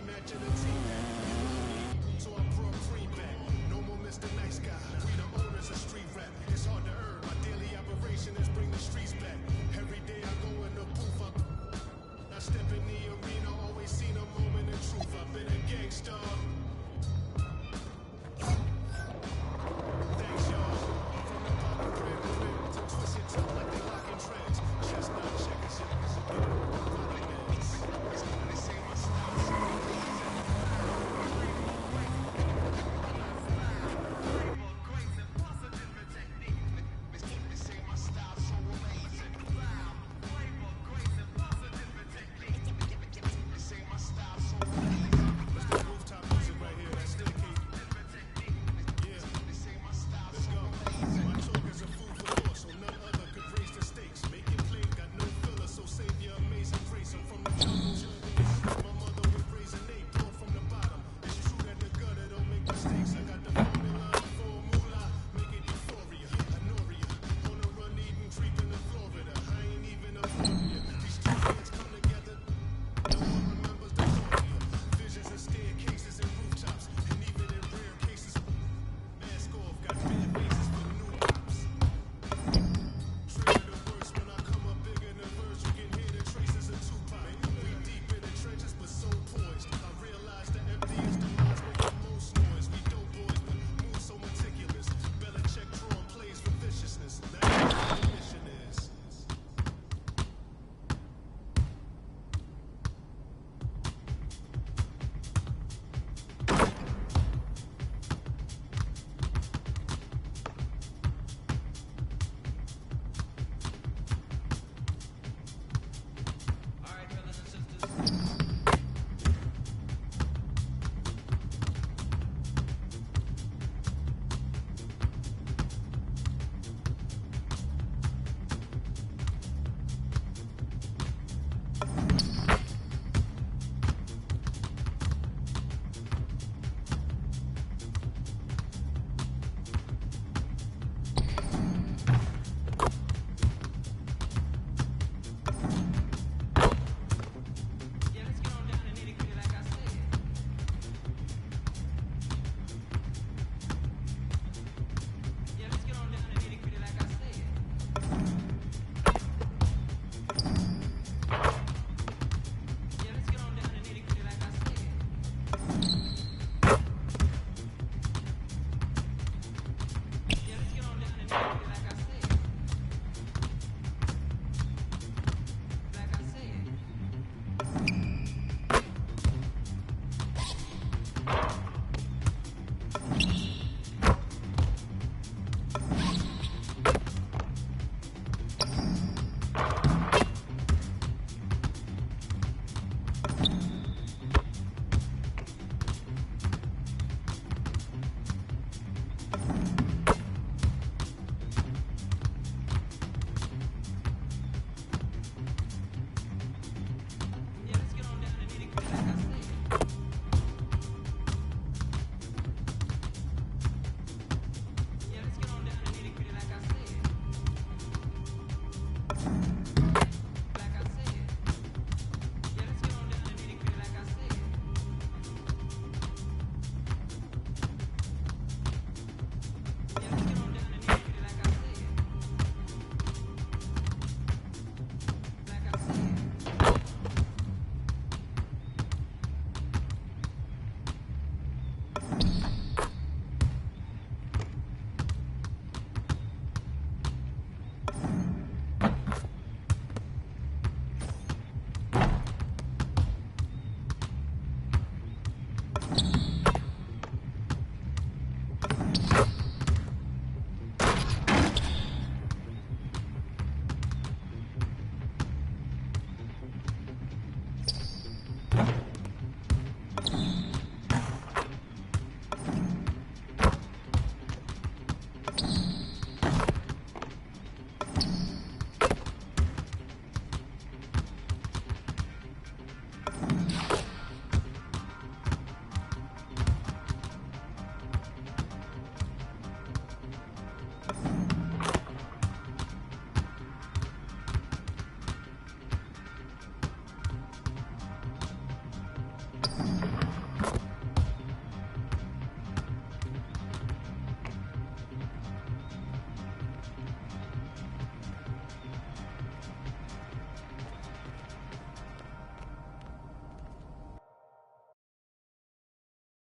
matching a team. So I brought cream back. No more Mr. Nice Guy. We the owners of street rap. It's hard to earn. My daily operation is bring the streets back. Every day I go in the booth. I step in the arena. Always seen a moment of truth. I've been a gangster. Thanks, y'all. From the bottom red rim to twist your tongue like they locking trends. Chestnut checkers,